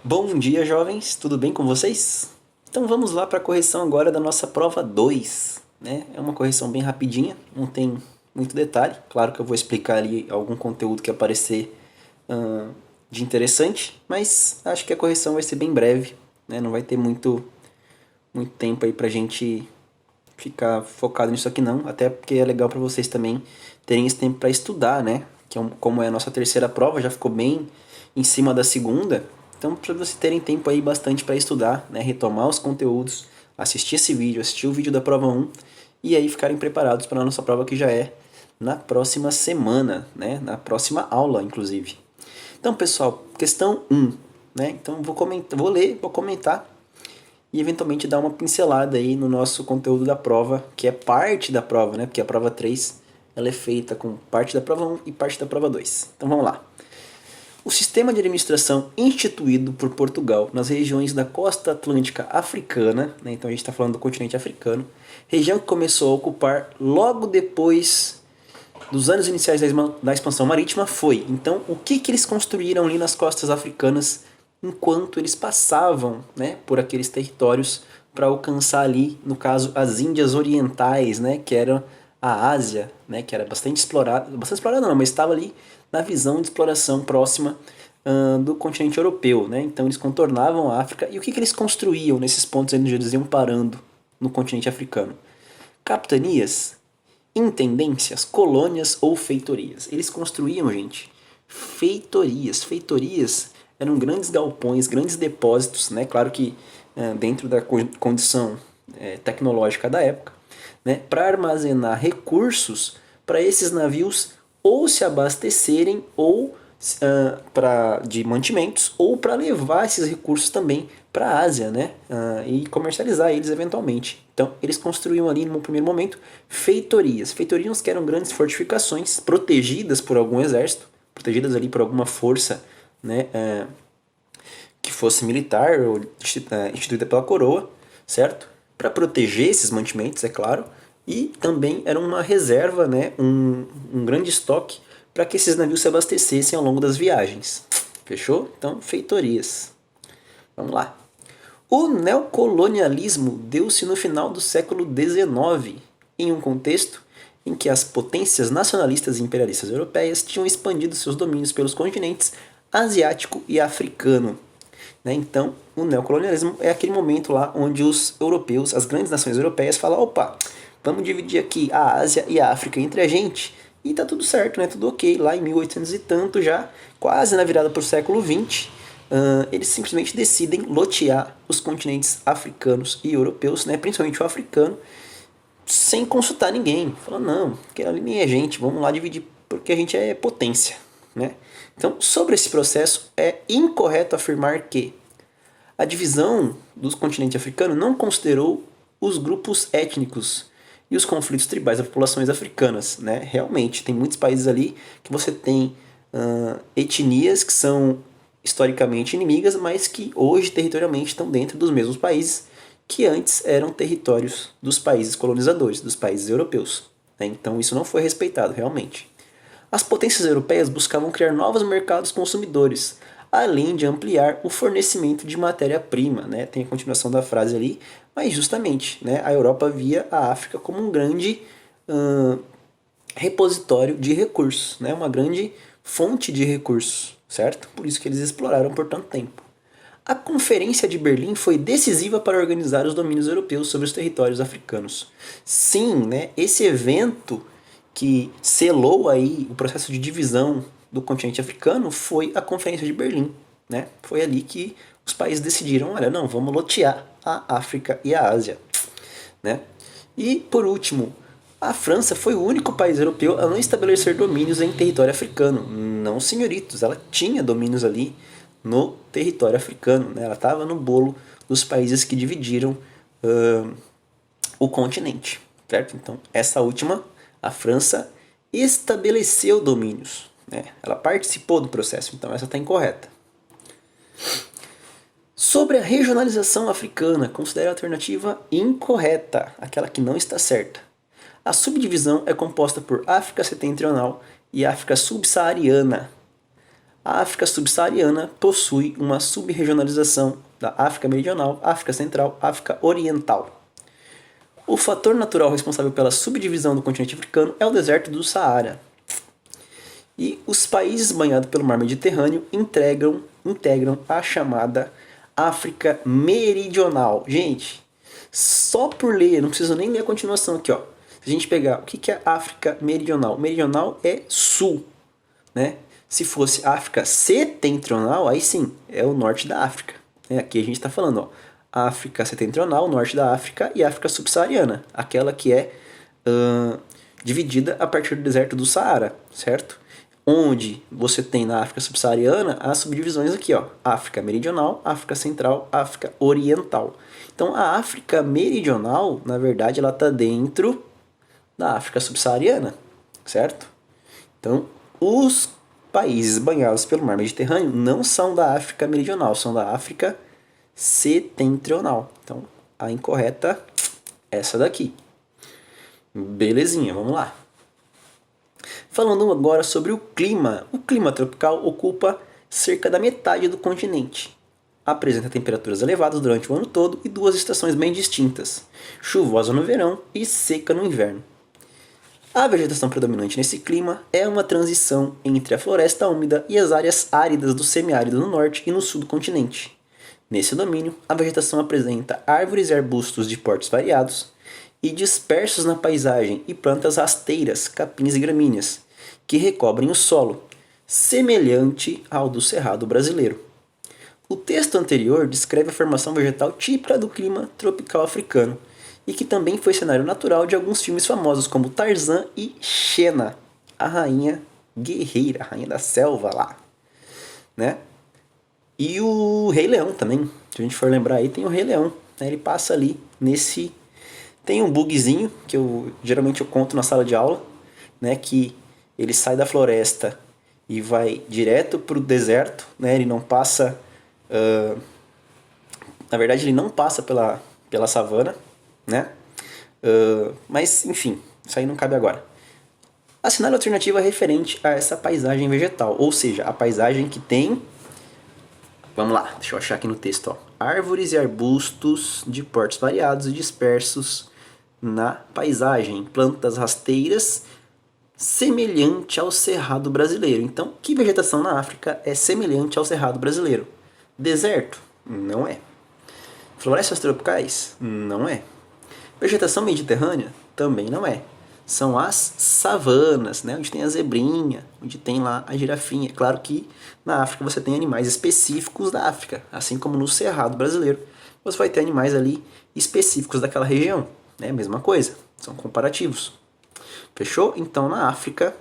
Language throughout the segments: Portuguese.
Bom dia, jovens, tudo bem com vocês? Então vamos lá para a correção agora da nossa prova 2, né? É uma correção bem rapidinha, não tem muito detalhe. Claro que eu vou explicar ali algum conteúdo que aparecer de interessante, mas acho que a correção vai ser bem breve, né? Não vai ter muito tempo aí pra gente ficar focado nisso aqui não, até porque é legal para vocês também terem esse tempo para estudar, né? Como é a nossa terceira prova, já ficou bem em cima da segunda, então para vocês terem tempo aí bastante para estudar, né? Retomar os conteúdos, assistir esse vídeo, assistir o vídeo da prova um e aí ficarem preparados para a nossa prova que já é na próxima semana, né? Na próxima aula, inclusive. Então, pessoal, questão um, né? Então vou ler, vou comentar e eventualmente dar uma pincelada aí no nosso conteúdo da prova, que é parte da prova, né? Porque a prova 3 ela é feita com parte da prova 1 e parte da prova 2. Então vamos lá. O sistema de administração instituído por Portugal nas regiões da costa atlântica africana, né? Então a gente está falando do continente africano, região que começou a ocupar logo depois dos anos iniciais da expansão marítima, foi. Então, o que eles construíram ali nas costas africanas enquanto eles passavam, né, por aqueles territórios para alcançar ali, no caso, as Índias Orientais, né, que era a Ásia, né, que era bastante explorada não, mas estava ali na visão de exploração próxima do continente europeu, né? Então eles contornavam a África e o que eles construíam nesses pontos onde eles iam parando no continente africano? Capitanias, intendências, colônias ou feitorias. Eles construíam, gente, feitorias. Feitorias eram grandes galpões, grandes depósitos, né? Claro que dentro da condição tecnológica da época, né? Para armazenar recursos para esses navios ou se abastecerem ou de mantimentos ou para levar esses recursos também para a Ásia, né? E comercializar eles eventualmente. Então, eles construíam ali, no primeiro momento, feitorias. Feitorias que eram grandes fortificações protegidas por algum exército, protegidas ali por alguma força, né? Que fosse militar ou instituída pela coroa, certo? Para proteger esses mantimentos, é claro. E também era uma reserva, né? Um grande estoque para que esses navios se abastecessem ao longo das viagens. Fechou? Então, feitorias. Vamos lá. O neocolonialismo deu-se no final do século XIX, em um contexto em que as potências nacionalistas e imperialistas europeias tinham expandido seus domínios pelos continentes asiático e africano. Então, o neocolonialismo é aquele momento lá onde os europeus, as grandes nações europeias, falam: opa, vamos dividir aqui a Ásia e a África entre a gente e tá tudo certo, né? Tudo ok. Lá em 1800 e tanto já, quase na virada para o século XX, eles simplesmente decidem lotear os continentes africanos e europeus, né? Principalmente o africano, sem consultar ninguém. Falando, não, aquela ali nem é gente, vamos lá dividir porque a gente é potência, né? Então, sobre esse processo, é incorreto afirmar que a divisão do continente africano não considerou os grupos étnicos e os conflitos tribais das populações africanas, né? Realmente, tem muitos países ali que você tem etnias que são historicamente inimigas, mas que hoje territorialmente estão dentro dos mesmos países que antes eram territórios dos países colonizadores, dos países europeus, né? Então isso não foi respeitado realmente. As potências europeias buscavam criar novos mercados consumidores, além de ampliar o fornecimento de matéria-prima, né? Tem a continuação da frase ali, mas justamente, né, a Europa via a África como um grande repositório de recursos, né? Uma grande fonte de recursos, certo? Por isso que eles exploraram por tanto tempo. A Conferência de Berlim foi decisiva para organizar os domínios europeus sobre os territórios africanos. Sim, né, esse evento que selou aí o processo de divisão do continente africano foi a Conferência de Berlim, né? Foi ali que os países decidiram, olha, não, vamos lotear a África e a Ásia, né? E por último, a França foi o único país europeu a não estabelecer domínios em território africano, não senhoritos, ela tinha domínios ali no território africano, né? Ela estava no bolo dos países que dividiram o continente, certo? Então, essa última, a França estabeleceu domínios, né? Ela participou do processo, então essa está incorreta. Sobre a regionalização africana, considere a alternativa incorreta, aquela que não está certa. A subdivisão é composta por África Setentrional e África Subsaariana. A África subsaariana possui uma subregionalização da África Meridional, África Central, África Oriental. O fator natural responsável pela subdivisão do continente africano é o deserto do Saara. E os países banhados pelo mar Mediterrâneo integram a chamada África Meridional. Gente, só por ler, não preciso nem ler a continuação aqui, ó. Se a gente pegar o que é África Meridional, meridional é sul, né? Se fosse África Setentrional, aí sim, é o norte da África. Aqui a gente está falando, ó, África Setentrional, norte da África e África Subsaariana, aquela que é dividida a partir do deserto do Saara, certo? Onde você tem na África Subsaariana as subdivisões aqui, ó, África Meridional, África Central, África Oriental. Então a África Meridional, na verdade, ela está dentro da África Subsaariana, certo? Então os países banhados pelo mar Mediterrâneo não são da África Meridional, são da África Setentrional. Então a incorreta é essa daqui. Belezinha, vamos lá. Falando agora sobre o clima. O clima tropical ocupa cerca da metade do continente. Apresenta temperaturas elevadas durante o ano todo e duas estações bem distintas, chuvosa no verão e seca no inverno. A vegetação predominante nesse clima é uma transição entre a floresta úmida e as áreas áridas do semiárido no norte e no sul do continente. Nesse domínio, a vegetação apresenta árvores e arbustos de portes variados e dispersos na paisagem e plantas rasteiras, capins e gramíneas, que recobrem o solo, semelhante ao do cerrado brasileiro. O texto anterior descreve a formação vegetal típica do clima tropical africano e que também foi cenário natural de alguns filmes famosos como Tarzan e Xena, a rainha guerreira, a rainha da selva lá, né? E o Rei Leão também, se a gente for lembrar aí, tem o Rei Leão, né? Ele passa ali nesse... Tem um bugzinho que geralmente eu conto na sala de aula, né? Que ele sai da floresta e vai direto para o deserto, né? Ele não passa... na verdade, ele não passa pela savana, né? Mas, enfim, isso aí não cabe agora. Assinale a alternativa referente a essa paisagem vegetal, ou seja, a paisagem que tem... Vamos lá, deixa eu achar aqui no texto, ó. Árvores e arbustos de portes variados e dispersos na paisagem, plantas rasteiras, semelhante ao cerrado brasileiro. Então, que vegetação na África é semelhante ao cerrado brasileiro? Deserto? Não é. Florestas tropicais? Não é. Vegetação mediterrânea? Também não é. São as savanas, né? Onde tem a zebrinha, onde tem lá a girafinha. Claro que na África você tem animais específicos da África, assim como no cerrado brasileiro. Você vai ter animais ali específicos daquela região. É a mesma coisa, são comparativos. Fechou? Então na África,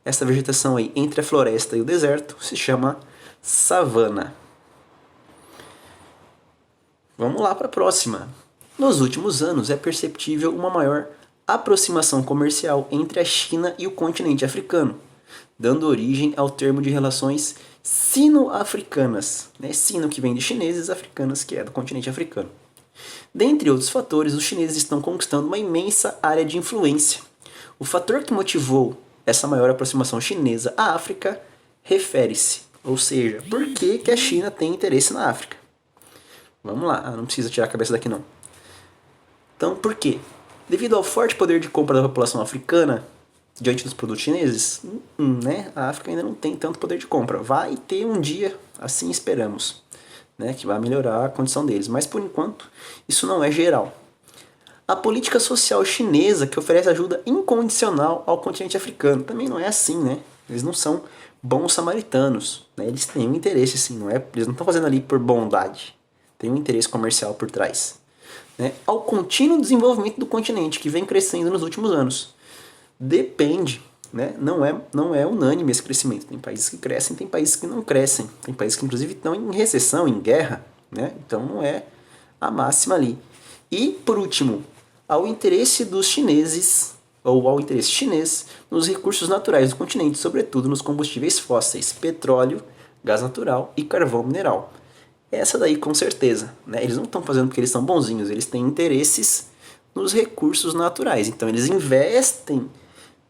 essa vegetação aí entre a floresta e o deserto se chama savana. Vamos lá para a próxima. Nos últimos anos é perceptível uma maior aproximação comercial entre a China e o continente africano, dando origem ao termo de relações sino-africanas, né? Sino que vem de chineses, africanas que é do continente africano. Dentre outros fatores, os chineses estão conquistando uma imensa área de influência. O fator que motivou essa maior aproximação chinesa à África refere-se, ou seja, por que a China tem interesse na África? Vamos lá, não precisa tirar a cabeça daqui não. Então, por quê? Devido ao forte poder de compra da população africana diante dos produtos chineses, né, a África ainda não tem tanto poder de compra. Vai ter um dia, assim esperamos, né, que vai melhorar a condição deles. Mas, por enquanto, isso não é geral. A política social chinesa, que oferece ajuda incondicional ao continente africano, também não é assim, né? Eles não são bons samaritanos, né? Eles têm um interesse, sim, eles não estão fazendo ali por bondade. Tem um interesse comercial por trás. Né? Ao contínuo desenvolvimento do continente, que vem crescendo nos últimos anos. Depende, né? Não é unânime esse crescimento. Tem países que crescem, tem países que não crescem. Tem países que inclusive estão em recessão, em guerra, né? Então não é a máxima ali. E, por último, ao interesse dos chineses, ou ao interesse chinês, nos recursos naturais do continente, sobretudo nos combustíveis fósseis, petróleo, gás natural e carvão mineral. Essa daí com certeza, né? Eles não estão fazendo porque eles são bonzinhos, eles têm interesses nos recursos naturais. Então eles investem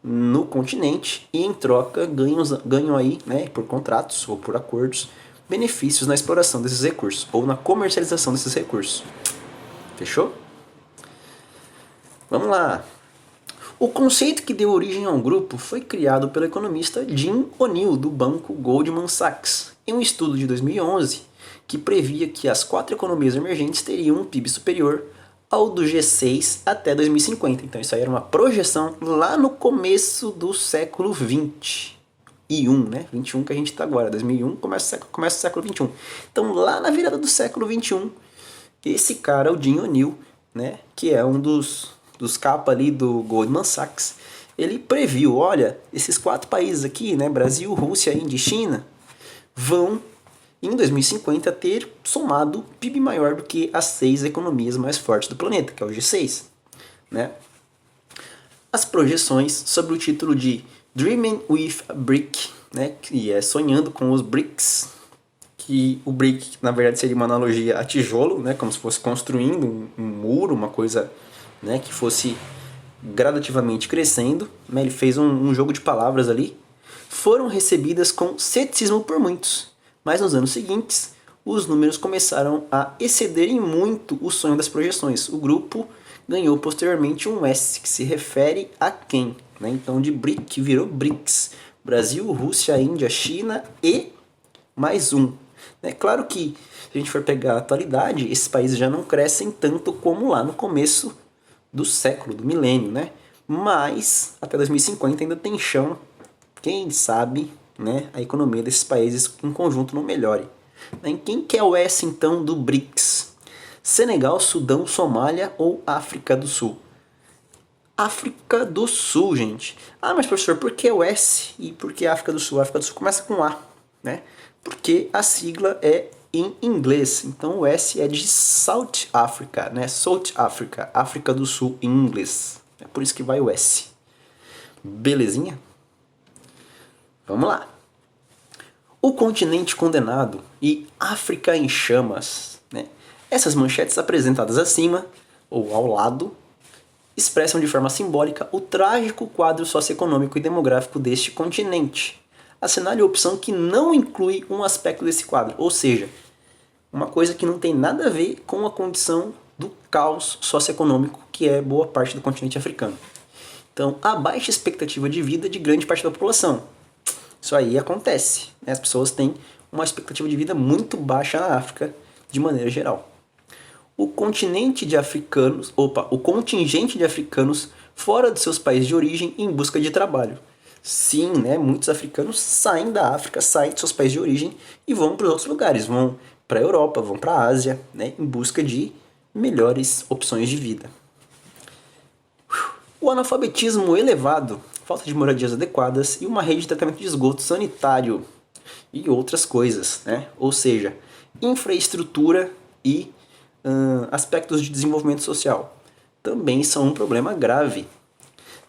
no continente e em troca ganham aí, né, por contratos ou por acordos, benefícios na exploração desses recursos ou na comercialização desses recursos. Fechou? Vamos lá. O conceito que deu origem ao grupo foi criado pelo economista Jim O'Neill do banco Goldman Sachs em um estudo de 2011 que previa que as 4 economias emergentes teriam um PIB superior ao do G6 até 2050. Então isso aí era uma projeção lá no começo do século 21, né? 21 que a gente está agora, 2001, começa o século 21. Então lá na virada do século 21, esse cara, o Jim O'Neill, né, que é um dos capa ali do Goldman Sachs, ele previu, olha, esses 4 países aqui, né, Brasil, Rússia, Índia e China, vão em 2050 ter somado PIB maior do que as 6 economias mais fortes do planeta, que é o G6, né? As projeções sobre o título de Dreaming with a Brick, né, que é sonhando com os BRICS, que o brick na verdade seria uma analogia a tijolo, né, como se fosse construindo um muro, uma coisa, né, que fosse gradativamente crescendo, né, ele fez um jogo de palavras ali, foram recebidas com ceticismo por muitos, mas nos anos seguintes os números começaram a excederem muito o sonho das projeções. O grupo ganhou posteriormente um S, que se refere a quem? Né? Então de BRIC virou BRICS, Brasil, Rússia, Índia, China e mais um. É claro que se a gente for pegar a atualidade, esses países já não crescem tanto como lá no começo do século, do milênio, né? Mas até 2050 ainda tem chão, quem sabe, né, a economia desses países em conjunto não melhore. Quem que é o S então do BRICS? Senegal, Sudão, Somália ou África do Sul? África do Sul, gente. Ah, mas professor, por que o S e por que África do Sul? A África do Sul começa com A, né? Porque a sigla é em inglês. Então o S é de South Africa, né? South Africa, África do Sul em inglês. É por isso que vai o S. Belezinha? Vamos lá. O continente condenado e África em chamas, né? Essas manchetes apresentadas acima ou ao lado expressam de forma simbólica o trágico quadro socioeconômico e demográfico deste continente. Assinale a opção que não inclui um aspecto desse quadro, ou seja, uma coisa que não tem nada a ver com a condição do caos socioeconômico que é boa parte do continente africano. Então, a baixa expectativa de vida de grande parte da população. Isso aí acontece, né? As pessoas têm uma expectativa de vida muito baixa na África, de maneira geral. O contingente de africanos fora dos seus países de origem em busca de trabalho. Sim, né, muitos africanos saem da África, saem dos seus países de origem e vão para os outros lugares, vão para a Europa, vão para a Ásia, né, em busca de melhores opções de vida. O analfabetismo elevado, falta de moradias adequadas e uma rede de tratamento de esgoto sanitário e outras coisas, né? Ou seja, infraestrutura e aspectos de desenvolvimento social também são um problema grave,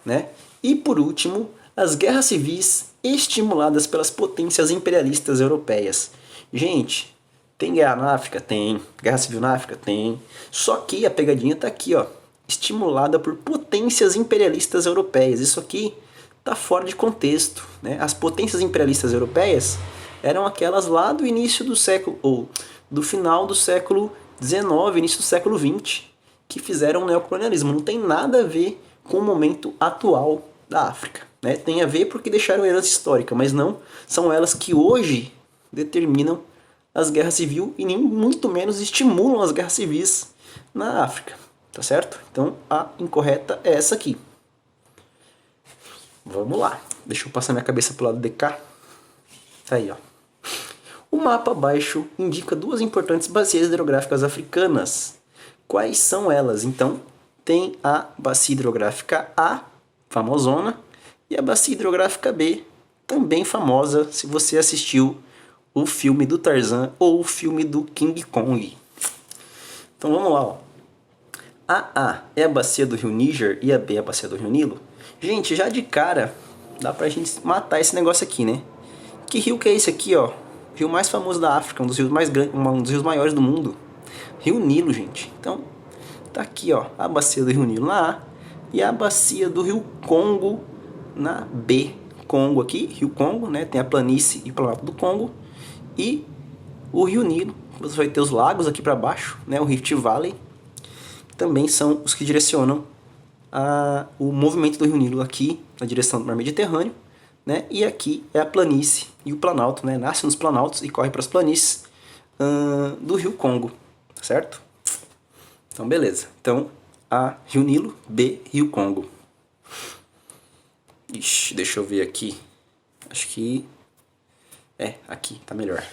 né? E por último, as guerras civis estimuladas pelas potências imperialistas europeias. Gente, tem guerra na África? Tem. Guerra civil na África? Tem. Só que a pegadinha tá aqui, ó. Estimulada por potências imperialistas europeias. Isso aqui tá fora de contexto, né? As potências imperialistas europeias eram aquelas lá do início do século, ou do final do século XIX, início do século XX, que fizeram o neocolonialismo. Não tem nada a ver com o momento atual da África, né? Tem a ver porque deixaram herança histórica, mas não são elas que hoje determinam as guerras civis e nem muito menos estimulam as guerras civis na África, tá certo? Então a incorreta é essa aqui. Vamos lá, deixa eu passar minha cabeça pro lado de cá. Tá aí, ó. O mapa abaixo indica 2 importantes bacias hidrográficas africanas. Quais são elas? Então, tem a bacia hidrográfica A, famosona, e a bacia hidrográfica B, também famosa se você assistiu o filme do Tarzan ou o filme do King Kong. Então vamos lá, ó. A A é a bacia do rio Níger e a B é a bacia do rio Nilo. Gente, já de cara, dá pra gente matar esse negócio aqui, né? Que rio que é esse aqui, ó? O rio mais famoso da África, um dos rios mais grandes, um dos rios maiores do mundo. Rio Nilo, gente. Então, tá aqui, ó, a bacia do rio Nilo na A e a bacia do rio Congo na B, Congo aqui, Rio Congo, né? Tem a planície e o planalto do Congo. E o Rio Nilo, você vai ter os lagos aqui para baixo, né? O Rift Valley. Também são os que direcionam o movimento do Rio Nilo aqui na direção do Mar Mediterrâneo, né? E aqui é a planície e o planalto, né? Nasce nos planaltos e corre para as planícies do Rio Congo, certo? Então, beleza. Então, A, Rio Nilo, B, Rio Congo. Ixi, deixa eu ver aqui. Acho que... aqui, tá melhor.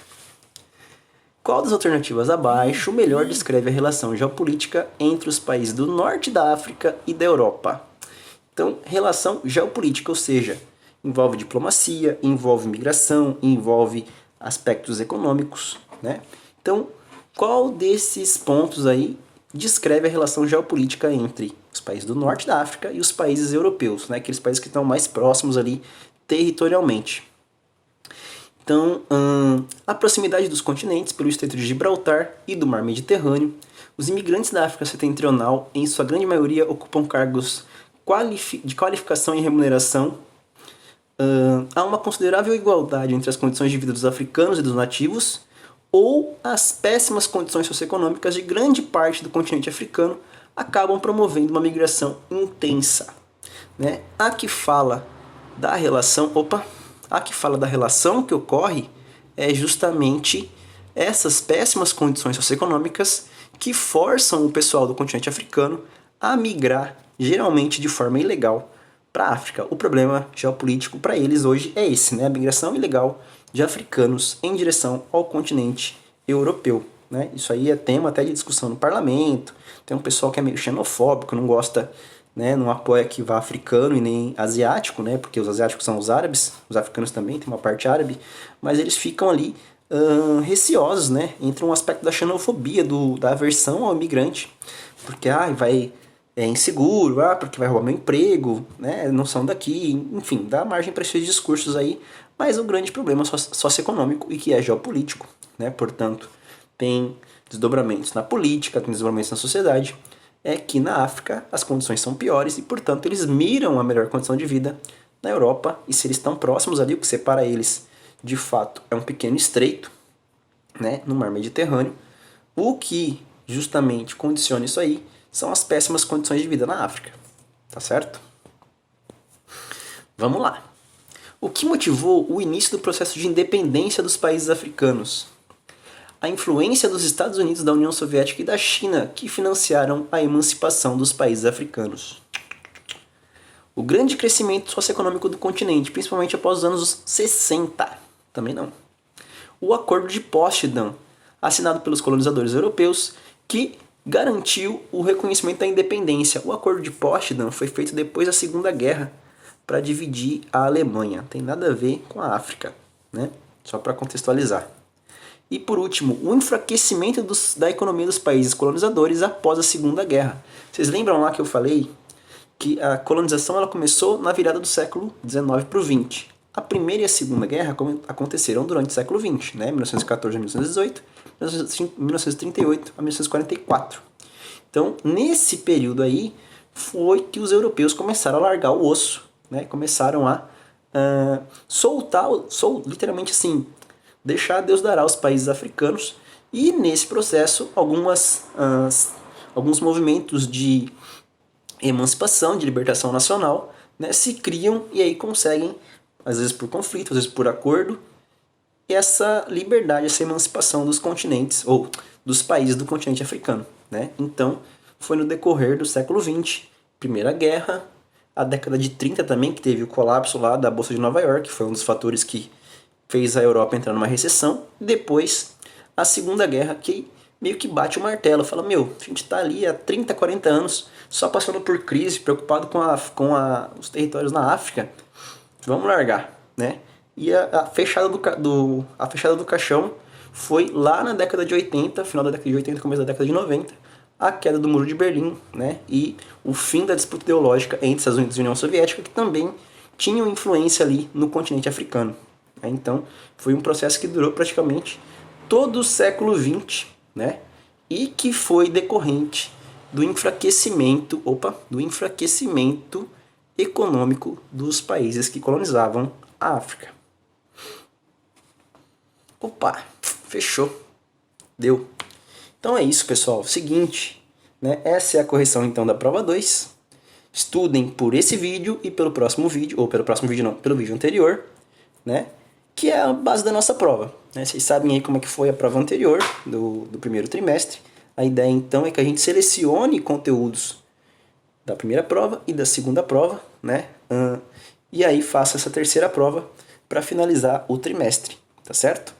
Qual das alternativas abaixo melhor descreve a relação geopolítica entre os países do norte da África e da Europa? Então, relação geopolítica, ou seja, envolve diplomacia, envolve migração, envolve aspectos econômicos, né? Então, qual desses pontos aí descreve a relação geopolítica entre os países do norte da África e os países europeus, né? Aqueles países que estão mais próximos ali territorialmente. Então, a proximidade dos continentes pelo Estreito de Gibraltar e do Mar Mediterrâneo, os imigrantes da África Setentrional, em sua grande maioria, ocupam cargos de qualificação e remuneração. Há uma considerável igualdade entre as condições de vida dos africanos e dos nativos, ou as péssimas condições socioeconômicas de grande parte do continente africano acabam promovendo uma migração intensa, né? A que fala da relação que ocorre é justamente essas péssimas condições socioeconômicas que forçam o pessoal do continente africano a migrar, geralmente de forma ilegal, para a África. O problema geopolítico para eles hoje é esse, né? A migração ilegal de africanos em direção ao continente europeu, né? Isso aí é tema até de discussão no parlamento. Tem um pessoal que é meio xenofóbico, não gosta, né, não apoia que vá africano e nem asiático, né, porque os asiáticos são os árabes, os africanos também tem uma parte árabe, mas eles ficam ali receosos, né, entre um aspecto da xenofobia, da aversão ao imigrante, porque é inseguro, porque vai roubar meu emprego, né, não são daqui, enfim, dá margem para esses discursos aí, mas o grande problema socioeconômico e que é geopolítico, né, portanto, tem desdobramentos na política, tem desdobramentos na sociedade, é que na África as condições são piores e, portanto, eles miram a melhor condição de vida na Europa, e se eles estão próximos ali, o que separa eles, de fato, é um pequeno estreito, né, no Mar Mediterrâneo. O que justamente condiciona isso aí são as péssimas condições de vida na África, tá certo? Vamos lá. O que motivou o início do processo de independência dos países africanos? A influência dos Estados Unidos, da União Soviética e da China, que financiaram a emancipação dos países africanos. O grande crescimento socioeconômico do continente, principalmente após os anos 60. Também não. O Acordo de Potsdam, assinado pelos colonizadores europeus, que garantiu o reconhecimento da independência. O Acordo de Potsdam foi feito depois da Segunda Guerra para dividir a Alemanha. Tem nada a ver com a África, né? Só para contextualizar. E por último, o enfraquecimento da economia dos países colonizadores após a Segunda Guerra. Vocês lembram lá que eu falei que a colonização ela começou na virada do século XIX para o XX. A Primeira e a Segunda Guerra aconteceram durante o século XX, né? 1914 a 1918, 1938 a 1944. Então, nesse período aí, foi que os europeus começaram a largar o osso, né? Começaram a literalmente assim, deixar Deus dará aos países africanos, e nesse processo alguns movimentos de emancipação, de libertação nacional, né, se criam e aí conseguem, às vezes por conflito, às vezes por acordo, essa liberdade, essa emancipação dos continentes, ou dos países do continente africano, né? Então, foi no decorrer do século XX, Primeira Guerra, a década de 30 também, que teve o colapso lá da Bolsa de Nova York, que foi um dos fatores que fez a Europa entrar numa recessão. Depois, a Segunda Guerra, que meio que bate o martelo, fala, a gente tá ali há 30, 40 anos, só passando por crise, preocupado com os territórios na África, vamos largar, né? E a fechada do caixão foi lá na década de 80, final da década de 80, começo da década de 90, a queda do Muro de Berlim, né? E o fim da disputa ideológica entre Estados Unidos e União Soviética, que também tinham influência ali no continente africano. Então, foi um processo que durou praticamente todo o século XX, né? E que foi decorrente do enfraquecimento econômico dos países que colonizavam a África. Opa, fechou. Deu. Então é isso, pessoal. Seguinte, né? Essa é a correção então da prova 2. Estudem por esse vídeo e pelo próximo vídeo, ou pelo próximo vídeo não, pelo vídeo anterior, né? Que é a base da nossa prova, né? Vocês sabem aí como é que foi a prova anterior do primeiro trimestre. A ideia então é que a gente selecione conteúdos da primeira prova e da segunda prova, né? E aí faça essa terceira prova para finalizar o trimestre, tá certo?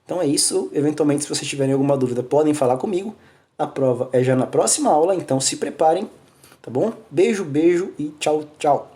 Então é isso. Eventualmente, se vocês tiverem alguma dúvida, podem falar comigo. A prova é já na próxima aula, então se preparem, tá bom? Beijo, beijo e tchau, tchau.